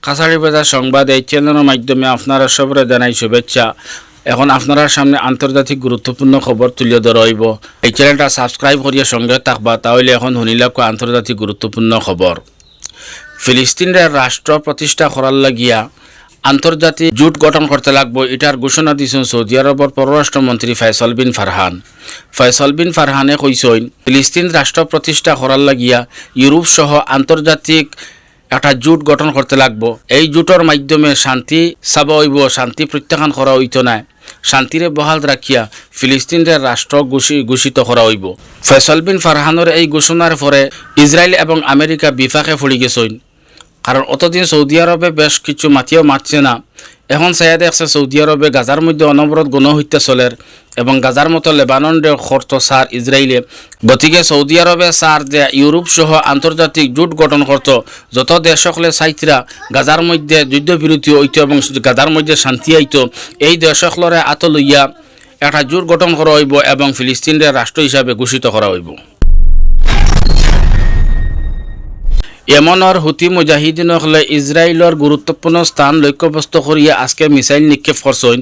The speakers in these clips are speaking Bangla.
কাছাড়ি বাজার সংবাদ এই চ্যানেলের মাধ্যমে আপনারা সবরে জানাই শুভেচ্ছা। এখন আপনার সামনে আন্তর্জাতিক গুরুত্বপূর্ণ খবর তুলে ধরা হইব। এই চ্যানেলটা সাবস্ক্রাইব করিয়া সঙ্গে থাকবা, তাহলে এখন শুনিলাক আন্তর্জাতিক গুরুত্বপূর্ণ খবর। ফিলিস্তিনের রাষ্ট্র প্রতিষ্ঠা করার লাগিয়া আন্তর্জাতিক জোট গঠন করতে লাগবো, এটার ঘোষণা দিয়েছেন সৌদি আরবের পররাষ্ট্রমন্ত্রী ফয়সল বিন ফারহান। ফয়সল বিন ফারহানে কইছেন ফিলিস্তিন রাষ্ট্র প্রতিষ্ঠা করার লাগিয়া ইউরোপ সহ আন্তর্জাতিক একটা জোট গঠন করতে লাগবো। এই জোটের মাধ্যমে শান্তি চাবা হইব, শান্তি প্রত্যাখ্যান করা হইত না, শান্তিরে বহাল রাখিয়া ফিলিস্তিনের রাষ্ট্র ঘোষিত করা হইব। ফয়সল বিন ফারহানের এই ঘোষণার পরে ইসরায়েল এবং আমেরিকা বিপাকে পড়ে গেছেন, কারণ অতদিন সৌদি আরবে বেশ কিছু মাতিও মাতছে না। এখন চাইয়া দেখছে সৌদি আরবে গাজার মধ্যে অনবরত গণহত্যা চলের এবং গাজার মতো লেবাননের খরচ সার ইসরায়েলে। গতিকে সৌদি আরবে সার যে ইউরোপ সহ আন্তর্জাতিক জোট গঠন করত, যত দেশ সকলে চাইতরা গাজার মধ্যে যুদ্ধবিরতি হইত এবং গাজার মধ্যে শান্তি আইত, এই দেশ সকলরে আত লইয়া একটা জোট গঠন করা হইব এবং ফিলিস্তিনের রাষ্ট্র হিসাবে ঘোষিত করা হইব। ইয়েমেনের হুতি মুজাহিদিনসকলে ইসরায়েলের গুরুত্বপূর্ণ স্থান লক্ষ্যবস্তু করিয়া আজকে মিসাইল নিক্ষেপ করছেন।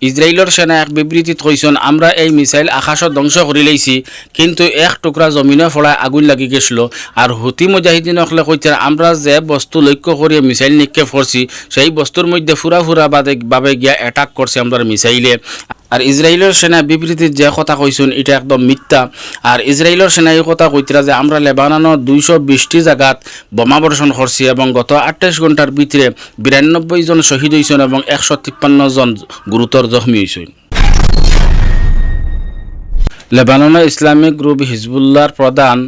ইসরায়েলের সেনা এক বিবৃতিত কইছেন, আমরা এই মিসাইল আকাশত ধ্বংস করে লইছি, কিন্তু এক টুকরা জমিনে ফোড়ায় আগুন লাগি গেছিল। আর হুতি মুজাহিদিনসকলে কইতেন, আমরা যে বস্তু লক্ষ্য করিয়া মিসাইল নিক্ষেপ করছি সেই বস্তুর মধ্যে ফুরা ভাবে গিয়া অ্যাটাক করছে আমরা মিসাইলে। আর ইসরায়েলের সেনা বিবৃতির যে কথা কইছেন এটা একদম মিথ্যা। আর ইসরায়েলের সেনা এই কথা কইতরা যে আমরা লেবাননের 220টি জায়গাত বোমা বর্ষণ করছি এবং গত 28 ঘন্টার ভিতরে 92 জন শহীদ হয়েছেন এবং 153 জন গুরুতর জখমী হয়েছেন। লেবাননের ইসলামিক গ্রুপ হিজবুল্লাহর প্রধান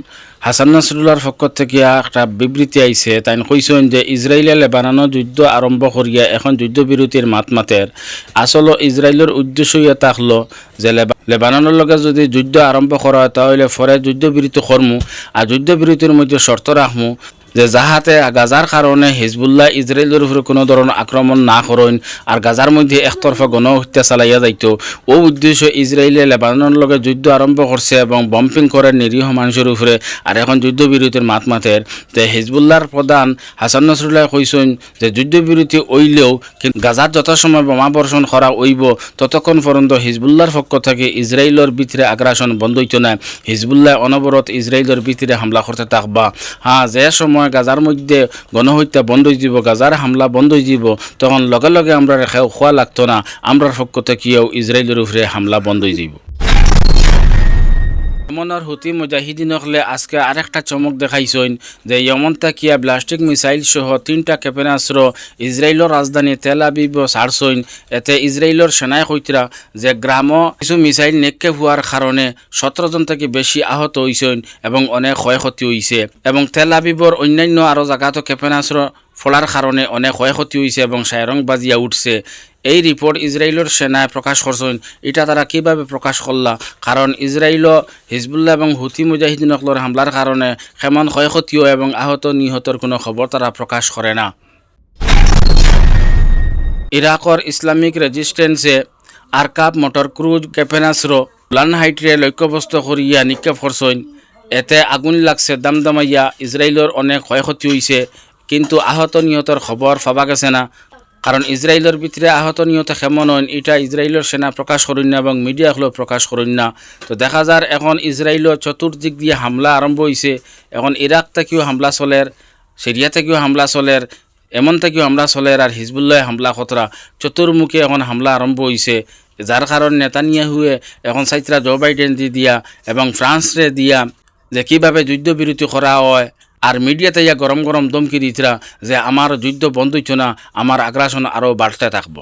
হাসান নাসরুল্লাহর পক্ষ থেকে একটা বিবৃতি আইছে। তাই কইছেন যে ইসরায়েলে লেবাননের যুদ্ধ আরম্ভ করিয়া এখন যুদ্ধবিরতির মাতের আসলে ইসরায়েলের উদ্দেশ্য ইয়ে থাকলো যে লেবাননের লগে যদি যুদ্ধ আরম্ভ করা হয় তাহলে পরে যুদ্ধবিরতি করমু, আর যুদ্ধবিরতির মধ্যে শর্ত রাখমু যে যাহাতে গাজার কারণে হিজবুল্লাহ ইসরায়েলের উপরে কোনো ধরনের আক্রমণ না করেন আর গাজার মধ্যে একতরফা গণহত্যা চালাইয়া যাইত। ও উদ্দেশ্য ইসরায়েলে লেবাননের লগে যুদ্ধ আরম্ভ করছে এবং বম্পিং করে নিরীহ মানুষের উপরে, আর এখন যুদ্ধবিরতির মাতের যে হিজবুল্লাহর প্রধান হাসান নাসরুল্লাহ কইছেন যে যুদ্ধবিরতি হইলেও কিন্তু গাজার যত সময় বোমা বর্ষণ করা হইব ততক্ষণ পর্যন্ত হিজবুল্লাহর পক্ষ থেকে ইসরায়েলের ভিতরে আগ্রাসন বন্ধ হইত না। হিজবুল্লাহ অনবরত ইসরায়েলের ভিতরে হামলা করতে থাকবা। হ্যাঁ, যে সময় গাজার মধ্যে গণহত্যা বন্ধ হয়ে যাব, গাজার হামলা বন্ধ হয়ে যাব, তখন লগে লগে আমরা খোয়া লাগতো না, আমরার পক্ষ থেকেও ইসরায়েলের উপরে হামলা বন্ধ হয়ে যাব। ইয়েমেনের হুতি মুজাহিদিনসকলে আজকে আরেকটা চমক দেখাইছেন যে ইয়েমেন তাকিয়া ব্লাস্টিক মিসাইল সহ 3টা ক্ষেপণাস্ত্র ইসরায়েলের রাজধানী তেল আবিব ছাড়ছেন। এতে ইসরায়েলের সেনায় কইতরা যে গ্রামও কিছু মিসাইল নিক্ষেপ হওয়ার কারণে 17 জন থেকে বেশি আহত হয়েছেন এবং অনেক ক্ষয়ক্ষতি হয়েছে এবং তেল আবিবর অন্যান্য আরও জায়গাতো ক্ষেপণাস্ত্র ফলার কারণে অনেক ক্ষয়ক্ষতি হয়েছে এবং সায়রং বাজিয়া উঠছে। এই রিপোর্ট ইসরায়েলের সেনায় প্রকাশ করছেন। এটা তারা কিভাবে প্রকাশ করলা, কারণ ইসরায়েল হিজবুল্লাহ এবং হুতি মুজাহিদিনসকলের হামলার কারণে কেমন ক্ষয়ক্ষতিও এবং আহত নিহতর কোনো খবর তারা প্রকাশ করে না। ইরাকর ইসলামিক রেজিস্ট্যান্সে আরকাব মোটর ক্রুজ ক্ষেপণাস্ত্র গোলান হাইটে লক্ষ্যবস্তু করিয়া নিক্ষেপ করছেন। এতে আগুন লাগছে দামদামাইয়া, ইসরায়েলের অনেক ক্ষয়ক্ষতি হয়েছে, কিন্তু আহত নিহতর খবর পাওয়া গেছে না। কারণ ইসরায়েলের ভিতরে আহত নিহত কেমন হন এটা ইসরায়েলের সেনা প্রকাশ করেন না এবং মিডিয়াগুলো প্রকাশ করেন না। তো দেখা যায় এখন ইসরায়েলের চতুর্দিক দিয়ে হামলা আরম্ভ হয়েছে। এখন ইরাক থেকেও হামলা চলের, সিরিয়া থেকেও হামলা চলের, এমন থেকেও হামলা চলের, আর হিজবুল্লাহ হামলা খতরা চতুর্মুখে এখন হামলা আরম্ভ হয়েছে। যার কারণে নেতানিয়াহুয়ে এখন চাইতরা জো বাইডেন দিয়া এবং ফ্রান্সরে দিয়া যে কীভাবে যুদ্ধবিরতি করা হয়, আর মিডিয়াতে ইয়া গরম গরম দমকি দিতরা যে আমার যুদ্ধ বন্ধ হইতো না, আমার আগ্রাসন আরও বাড়তে থাকবো।